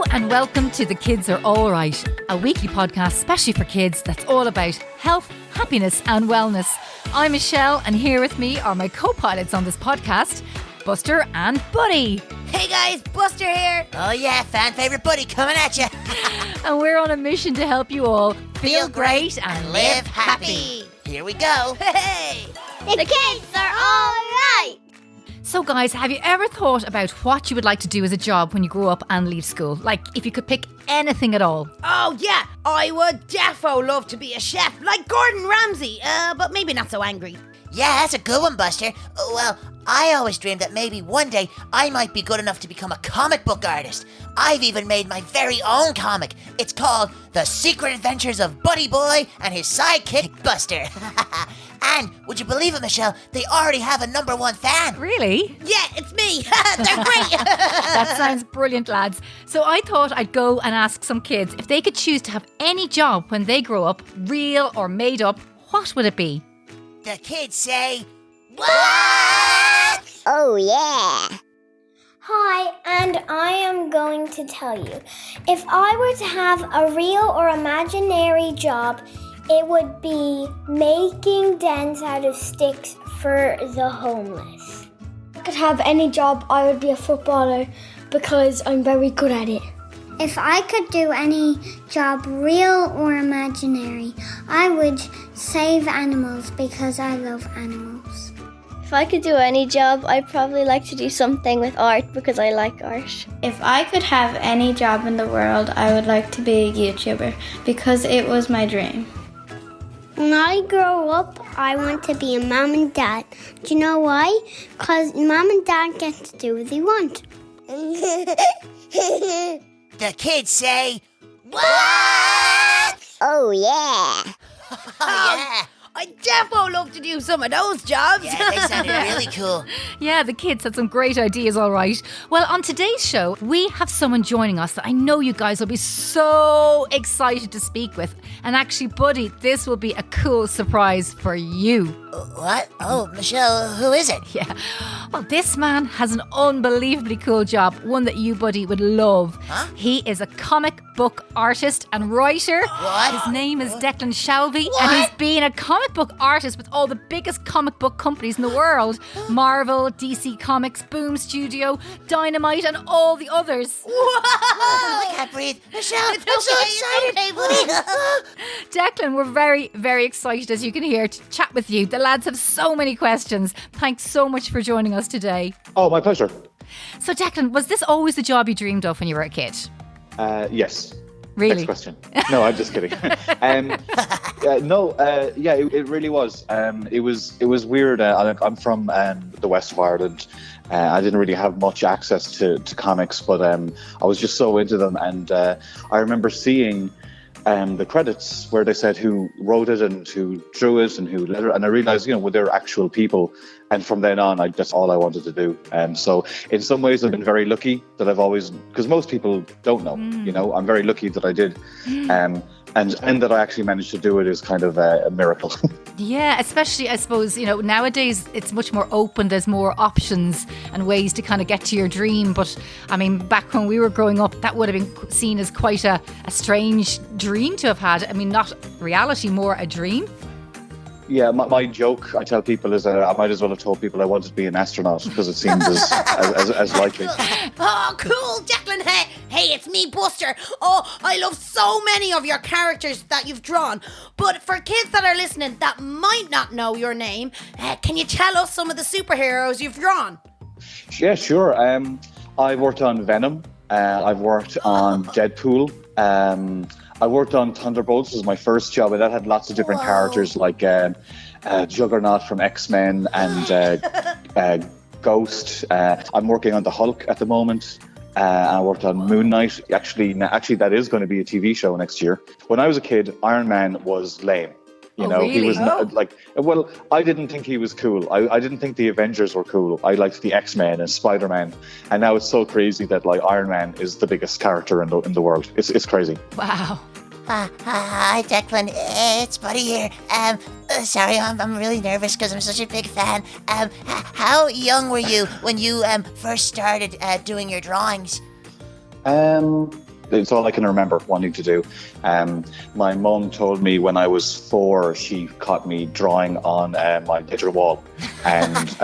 Hello and welcome to The Kids Are Alright, a weekly podcast specially for kids that's all about health, happiness and wellness. I'm Michelle and here with me are my co-pilots on this podcast, Buster and Buddy. Hey guys, Buster here. Oh yeah, fan favourite Buddy coming at you. And we're on a mission to help you all feel great and live happy. Here we go. Hey! The kids are all right. So guys, have you ever thought about what you would like to do as a job when you grow up and leave school? Like if you could pick anything at all. Oh yeah, I would defo love to be a chef like Gordon Ramsay, but maybe not so angry. Yeah, that's a good one, Buster. Well, I always dreamed that maybe one day I might be good enough to become a comic book artist. I've even made my very own comic. It's called The Secret Adventures of Buddy Boy and His Sidekick Buster. And, would you believe it, Michelle, they already have a #1 fan. Really? Yeah, it's me. They're great. That sounds brilliant, lads. So I thought I'd go and ask some kids if they could choose to have any job when they grow up, real or made up, what would it be? The kids say, what? Oh yeah. Hi, and I am going to tell you. If I were to have a real or imaginary job, it would be making dents out of sticks for the homeless. If I could have any job, I would be a footballer because I'm very good at it. If I could do any job, real or imaginary, I would save animals because I love animals. If I could do any job, I'd probably like to do something with art because I like art. If I could have any job in the world, I would like to be a YouTuber because it was my dream. When I grow up, I want to be a mom and dad. Do you know why? Because mom and dad get to do what they want. The kids say, what? Oh yeah. Oh, yeah. I defo love to do some of those jobs. Yeah, they sounded really cool. Yeah, the kids had some great ideas, all right. Well, on today's show, we have someone joining us that I know you guys will be so excited to speak with. And actually, Buddy, this will be a cool surprise for you. What? Oh, Michelle, who is it? Yeah. Well, this man has an unbelievably cool job, one that you, Buddy, would love. Huh? He is a comic book artist and writer. What? His name is Declan Shalvey, and he's been a comic book artist with all the biggest comic book companies in the world. Marvel, DC Comics, Boom Studio, Dynamite, and all the others. I can't breathe. Michelle, I'm so excited. Hey, buddy. Declan, we're very, very excited, as you can hear, to chat with you. The lads have so many questions. Thanks so much for joining us today. Oh, my pleasure. So, Declan, was this always the job you dreamed of when you were a kid? Yes. Really? Next question. No, I'm just kidding. It really was. It was weird. I'm from the west of Ireland. I didn't really have much access to comics, but I was just so into them. And I remember seeing the credits where they said who wrote it and who drew it and who let it. And I realized, they're actual people. And from then on, that's all I wanted to do. So in some ways, I've been very lucky that I've always, because most people don't know, I'm very lucky that I did. And that I actually managed to do it is kind of a miracle. Yeah, especially, I suppose, nowadays it's much more open. There's more options and ways to kind of get to your dream. But, I mean, back when we were growing up, that would have been seen as quite a strange dream to have had. I mean, not reality, more a dream. Yeah, my joke I tell people is I might as well have told people I wanted to be an astronaut because it seems as likely. Oh, cool, Declan. Hey, it's me, Buster. Oh, I love so many of your characters that you've drawn. But for kids that are listening that might not know your name, can you tell us some of the superheroes you've drawn? Yeah, sure. I've worked on Venom. I've worked on Deadpool. I worked on Thunderbolts as my first job, and that had lots of different characters like Juggernaut from X-Men and Ghost. I'm working on the Hulk at the moment. I worked on Moon Knight. Actually, that is going to be a TV show next year. When I was a kid, Iron Man was lame. Really? He was I didn't think he was cool. I didn't think the Avengers were cool. I liked the X-Men and Spider-Man. And now it's so crazy that Iron Man is the biggest character in the world. It's crazy. Wow. Hi, Declan. It's Buddy here. Sorry, I'm really nervous because I'm such a big fan. How young were you when you first started doing your drawings? It's all I can remember wanting to do. My mum told me when I was 4, she caught me drawing on my digital wall, and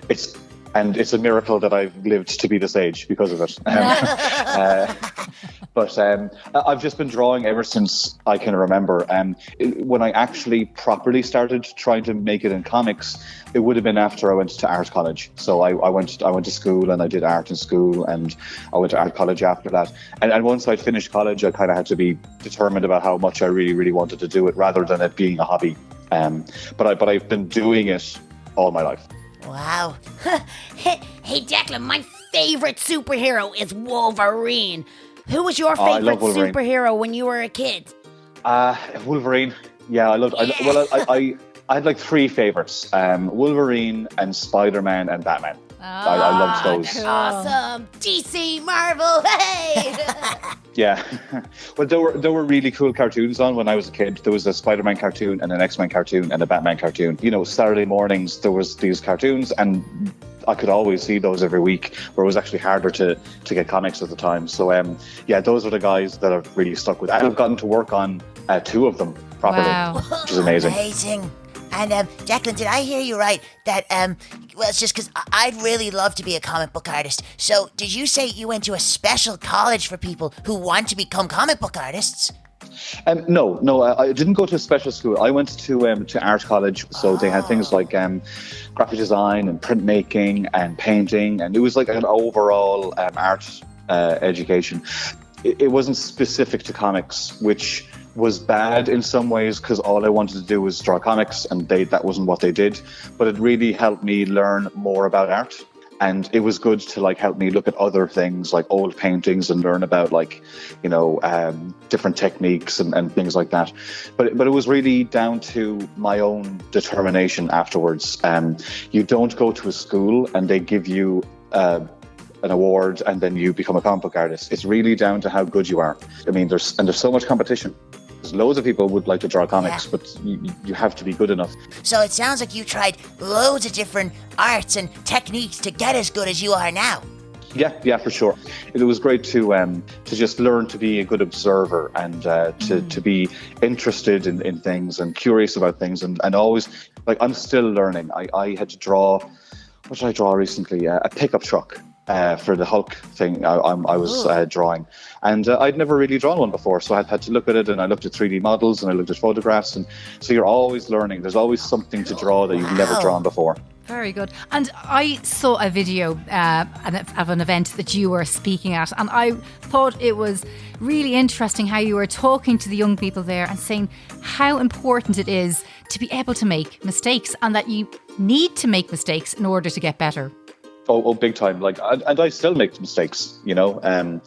it's a miracle that I've lived to be this age because of it. But I've just been drawing ever since I can remember. When I actually properly started trying to make it in comics, it would have been after I went to art college. So I went to school and I did art in school, and I went to art college after that. And once I'd finished college, I kind of had to be determined about how much I really, really wanted to do it rather than it being a hobby. But I've been doing it all my life. Wow. Hey, Declan, my favorite superhero is Wolverine. Who was your favorite superhero when you were a kid? Wolverine. Yeah, I loved. I had like 3 favorites: Wolverine and Spider-Man and Batman. I loved those. Cool. Awesome. DC, Marvel, hey! Yeah. Well, there were really cool cartoons on when I was a kid. There was a Spider-Man cartoon and an X-Men cartoon and a Batman cartoon. Saturday mornings there was these cartoons, and I could always see those every week, where it was actually harder to get comics at the time. So those are the guys that I've really stuck with. And I've gotten to work on 2 of them properly, which is amazing. Amazing. And Declan, did I hear you right that it's just because I'd really love to be a comic book artist. So did you say you went to a special college for people who want to become comic book artists? No, I didn't go to a special school. I went to art college, so they had things like graphic design and printmaking and painting, and it was like an overall art education. It wasn't specific to comics, which was bad in some ways, because all I wanted to do was draw comics, and that wasn't what they did. But it really helped me learn more about art. And it was good to help me look at other things like old paintings and learn about different techniques and things like that. But it was really down to my own determination afterwards. You don't go to a school and they give you an award and then you become a comic book artist. It's really down to how good you are. I mean, there's so much competition. Loads of people would like to draw comics, but you have to be good enough. So it sounds like you tried loads of different arts and techniques to get as good as you are now. Yeah, for sure. It was great to just learn to be a good observer and to be interested in things and curious about things and always, I'm still learning. I had to draw, what did I draw recently? A pickup truck. For the Hulk thing I was drawing, and I'd never really drawn one before, so I had to look at it, and I looked at 3D models and I looked at photographs, and so you're always learning. There's always something to draw that you've never drawn before. Very good. And I saw a video of an event that you were speaking at, and I thought it was really interesting how you were talking to the young people there and saying how important it is to be able to make mistakes, and that you need to make mistakes in order to get better. Oh, big time. And I still make mistakes, and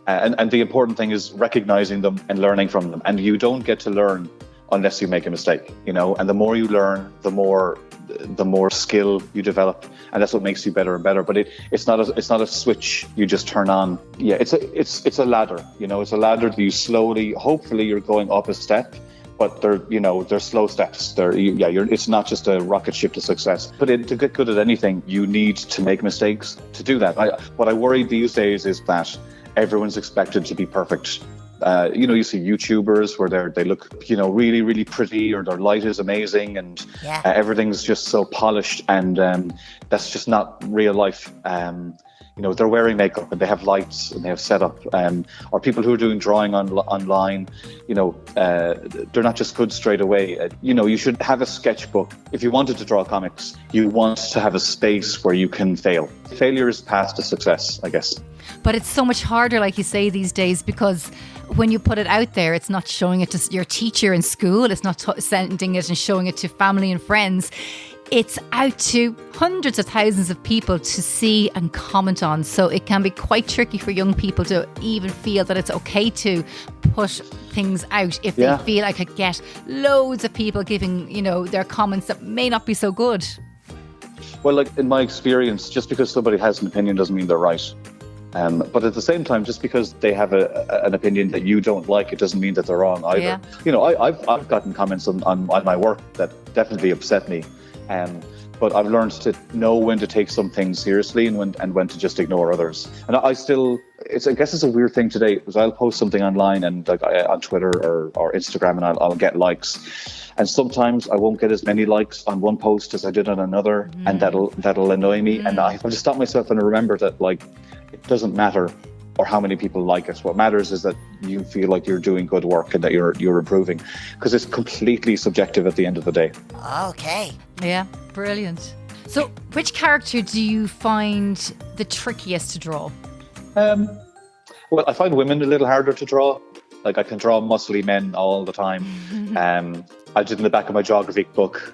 the important thing is recognizing them and learning from them. And you don't get to learn unless you make a mistake, and the more you learn, the more skill you develop, and that's what makes you better and better. But it's not a switch you just turn on. Yeah, it's a ladder, it's a ladder that you slowly, hopefully you're going up a step. But they're slow steps. It's not just a rocket ship to success. But to get good at anything, you need to make mistakes to do that. What I worry these days is that everyone's expected to be perfect. You see YouTubers where they look, really, really pretty, or their light is amazing, and everything's just so polished, and that's just not real life. They're wearing makeup and they have lights and they have setup, or people who are doing drawing online, they're not just good straight away. You should have a sketchbook. If you wanted to draw comics, you want to have a space where you can fail. Failure is path to success, I guess. But it's so much harder, like you say, these days, because when you put it out there, it's not showing it to your teacher in school. It's not sending it and showing it to family and friends. It's out to hundreds of thousands of people to see and comment on. So it can be quite tricky for young people to even feel that it's okay to push things out if they feel like I could get loads of people giving, their comments that may not be so good. Well, in my experience, just because somebody has an opinion doesn't mean they're right. But at the same time, just because they have an opinion that you don't like, it doesn't mean that they're wrong either. Yeah. You know, I've gotten comments on my work that definitely upset me. But I've learned to know when to take some things seriously and when to just ignore others. And I guess it's a weird thing today, because I'll post something online and like on Twitter or Instagram, and I'll get likes. And sometimes I won't get as many likes on one post as I did on another, and that'll annoy me. And I have to stop myself and remember that, like, it doesn't matter or how many people like it. What matters is that you feel like you're doing good work and that you're improving, because it's completely subjective at the end of the day. Okay. Yeah, brilliant. So which character do you find the trickiest to draw? Well, I find women a little harder to draw. Like, I can draw muscly men all the time. I did in the back of my geography book,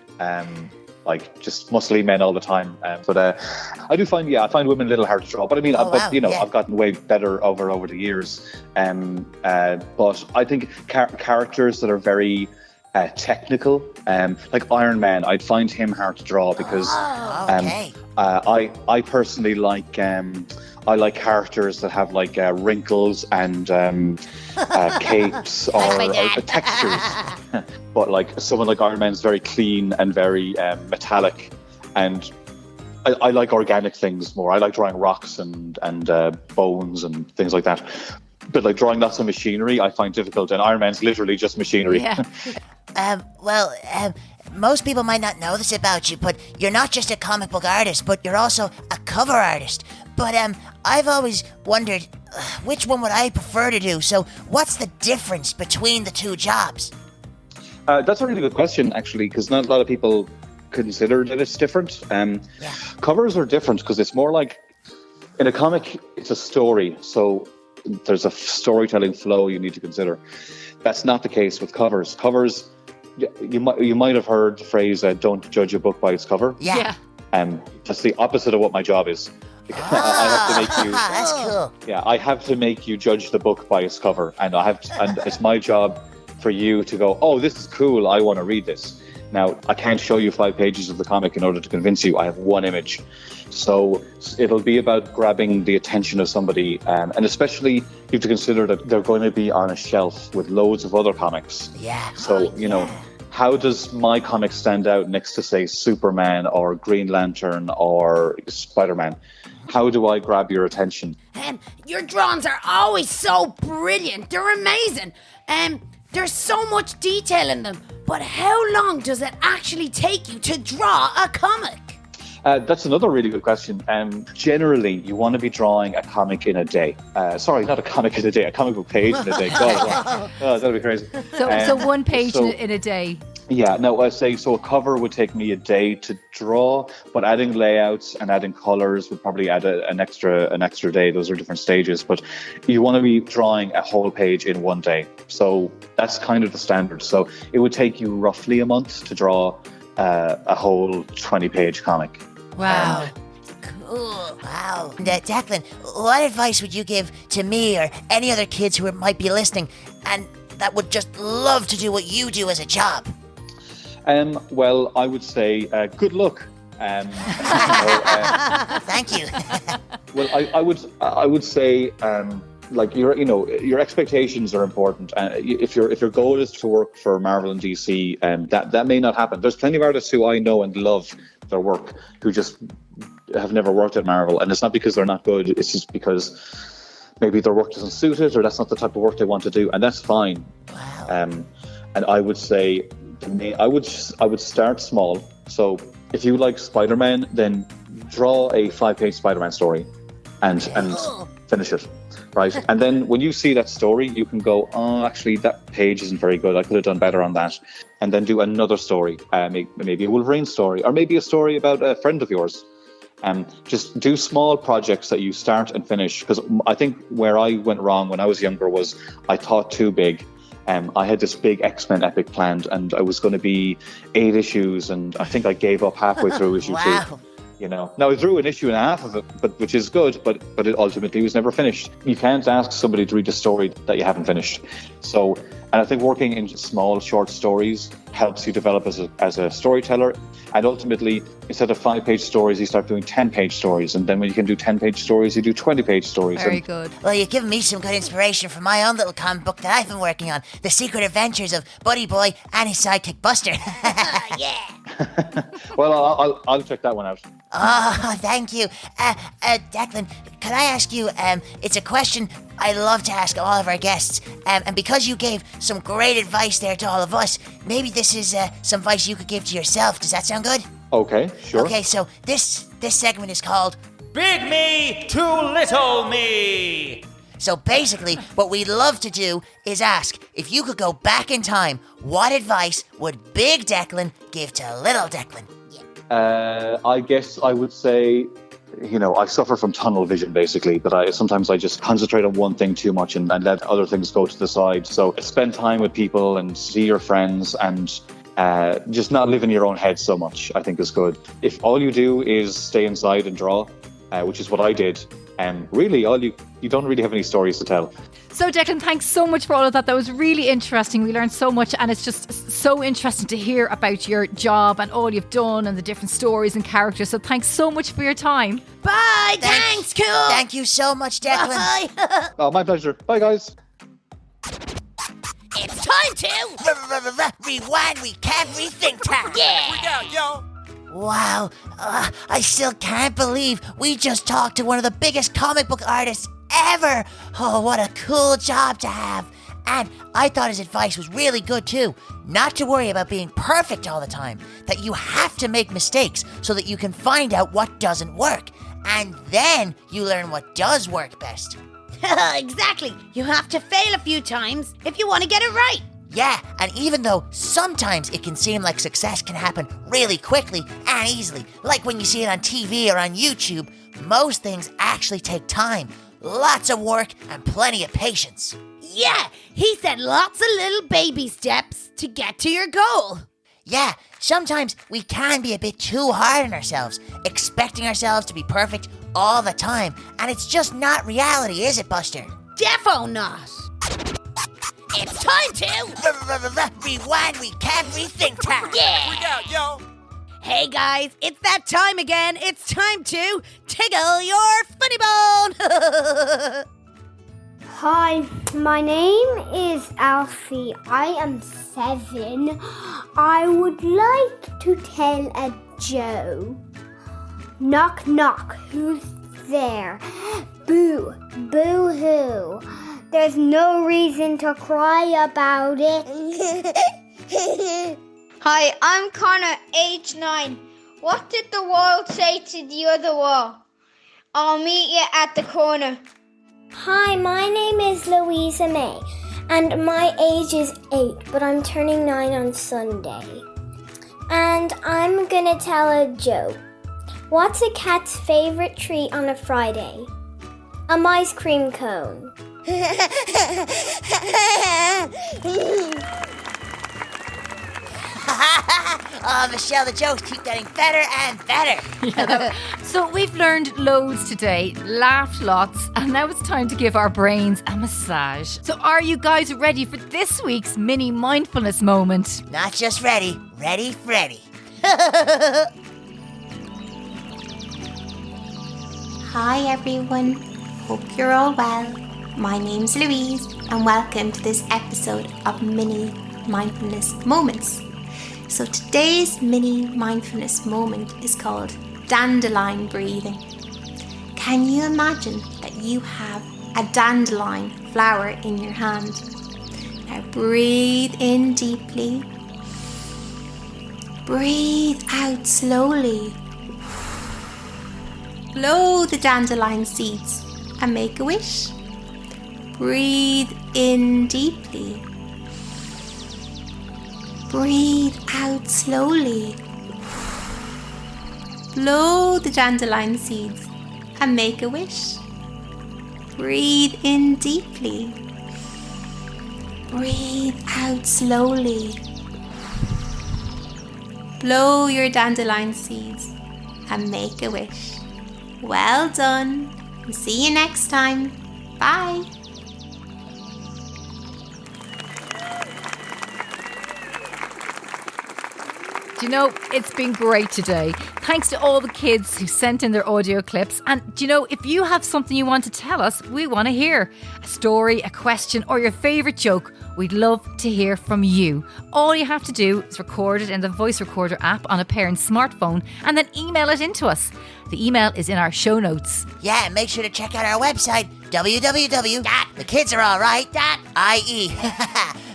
like just muscly men all the time. But I do find, I find women a little hard to draw. But I mean, I've gotten way better over the years. But I think characters that are very technical, like Iron Man, I'd find him hard to draw because I personally like I like characters that have like wrinkles and capes or textures. But like someone like Iron Man's very clean and very metallic, and I like organic things more. I like drawing rocks and bones and things like that. But like drawing lots of machinery, I find difficult, and Iron Man's literally just machinery. Yeah. Most people might not know this about you, but you're not just a comic book artist, but you're also a cover artist. But I've always wondered which one would I prefer to do. So what's the difference between the two jobs? That's a really good question, actually, because not a lot of people consider that it's different. Covers are different because it's more like, in a comic, it's a story. So there's a storytelling flow you need to consider. That's not the case with covers. Covers, you might have heard the phrase, don't judge a book by its cover. Yeah. That's the opposite of what my job is. I have to make you. That's cool. Yeah, I have to make you judge the book by its cover, and and it's my job for you to go, oh, this is cool, I want to read this. Now, I can't show you 5 pages of the comic in order to convince you. I have one image. So it'll be about grabbing the attention of somebody, and especially you have to consider that they're going to be on a shelf with loads of other comics. Yeah. So, you know, how does my comic stand out next to, say, Superman or Green Lantern or Spider-Man? How do I grab your attention? Your drawings are always so brilliant. They're amazing. There's so much detail in them. But how long does it actually take you to draw a comic? That's another really good question. Generally, you want to be drawing a comic in a day. Sorry, not a comic in a day, a comic book page in a day. God, that'd be crazy. So one page in a day. Yeah, no, I say so. A cover would take me a day to draw, but adding layouts and adding colors would probably add an extra day. Those are different stages, but you want to be drawing a whole page in one day. So that's kind of the standard. So it would take you roughly a month to draw a whole 20-page comic. Wow. Cool. Wow. And, Declan, what advice would you give to me or any other kids who might be listening and that would just love to do what you do as a job? Well, I would say good luck. Thank you. Well, I would say like your expectations are important. If your goal is to work for Marvel and DC, that may not happen. There's plenty of artists who I know and love their work who just have never worked at Marvel, and it's not because they're not good. It's just because maybe their work doesn't suit it, or that's not the type of work they want to do, and that's fine. Wow. And I would say, I would start small. So if you like Spider-Man, then draw a 5-page Spider-Man story and finish it, right? And then when you see that story, you can go, oh, actually, that page isn't very good. I could have done better on that. And then do another story, maybe a Wolverine story, or maybe a story about a friend of yours. Just do small projects that you start and finish. Because I think where I went wrong when I was younger was I thought too big. I had this big X-Men epic planned, and I was going to be 8 issues, and I think I gave up halfway through issue 2. Now I drew an issue and a half of it, which is good, but it ultimately was never finished. You can't ask somebody to read a story that you haven't finished. So, and I think working in small, short stories helps you develop as a storyteller. And ultimately, instead of 5-page stories, you start doing 10-page stories. And then when you can do 10-page stories, you do 20-page stories. Very good. Well, you've given me some good inspiration for my own little comic book that I've been working on. The Secret Adventures of Buddy Boy and his sidekick Buster. Yeah. Well, I'll check that one out. Oh, thank you. Declan, can I ask you, it's a question I love to ask all of our guests. And because you gave some great advice there to all of us, maybe this is some advice you could give to yourself. Does that sound good? Okay, sure. Okay, so this segment is called Big Me to Little Me. So basically, what we'd love to do is ask, if you could go back in time, what advice would Big Declan give to Little Declan? I guess I would say, I suffer from tunnel vision, basically, that sometimes I just concentrate on one thing too much and let other things go to the side. So spend time with people and see your friends and just not live in your own head so much, I think is good. If all you do is stay inside and draw, which is what I did, really, you don't really have any stories to tell. So Declan, thanks so much for all of that. That was really interesting. We learned so much, and it's just so interesting to hear about your job and all you've done and the different stories and characters. So thanks so much for your time. Bye. Thanks, cool. Thank you so much, Declan. Bye. Oh, my pleasure. Bye, guys. It's time to Rewind, recap, rethink time. Yeah. Freak out, yo. Wow, I still can't believe we just talked to one of the biggest comic book artists ever. Oh, what a cool job to have. And I thought his advice was really good too. Not to worry about being perfect all the time. That you have to make mistakes so that you can find out what doesn't work. And then you learn what does work best. Exactly. You have to fail a few times if you want to get it right. Yeah, and even though sometimes it can seem like success can happen really quickly and easily, like when you see it on TV or on YouTube, most things actually take time, lots of work, and plenty of patience. Yeah, he said lots of little baby steps to get to your goal. Yeah, sometimes we can be a bit too hard on ourselves, expecting ourselves to be perfect all the time, and it's just not reality, is it, Buster? Defo not. It's time to rewind, recap, rethink time. Yeah. Freak out, yo. Hey guys, it's that time again. It's time to tickle your funny bone. Hi, my name is Alfie. I am 7. I would like to tell a joke. Knock, knock. Who's there? Boo, boo hoo. There's no reason to cry about it. Hi, I'm Connor, age 9. What did the wall say to the other wall? I'll meet you at the corner. Hi, my name is Louisa May, and my age is 8, but I'm turning 9 on Sunday. And I'm gonna tell a joke. What's a cat's favorite treat on a Friday? An ice cream cone. Oh, Michelle, the jokes keep getting better and better. So we've learned loads today, laughed lots, and now it's time to give our brains a massage. So are you guys ready for this week's mini mindfulness moment? Not just ready, ready, Freddy. Hi everyone, hope you're all well. My name's Louise and welcome to this episode of Mini Mindfulness Moments. So today's mini mindfulness moment is called Dandelion Breathing. Can you imagine that you have a dandelion flower in your hand? Now breathe in deeply. Breathe out slowly. Blow the dandelion seeds and make a wish. Breathe in deeply. Breathe out slowly. Blow the dandelion seeds and make a wish. Breathe in deeply. Breathe out slowly. Blow your dandelion seeds and make a wish. Well done. See you next time. Bye. Do you know, it's been great today. Thanks to all the kids who sent in their audio clips. And do you know, if you have something you want to tell us, we want to hear. A story, a question, or your favourite joke. We'd love to hear from you. All you have to do is record it in the voice recorder app on a parent's smartphone and then email it into us. The email is in our show notes. Yeah, and make sure to check out our website, www.thekidsarealright.ie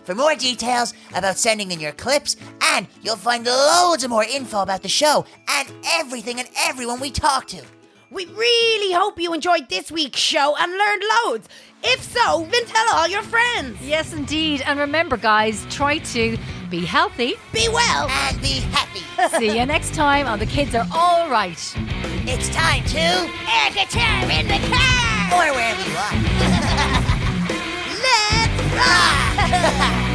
for more details about sending in your clips, and you'll find loads of more info about the show and everything and everyone we talk to. We really hope you enjoyed this week's show and learned loads. If so, then tell all your friends. Yes, indeed. And remember, guys, try to be healthy, be well, and be happy. See you next time on The Kids Are All Right. It's time to air guitar in the car or wherever you are. Let's rock!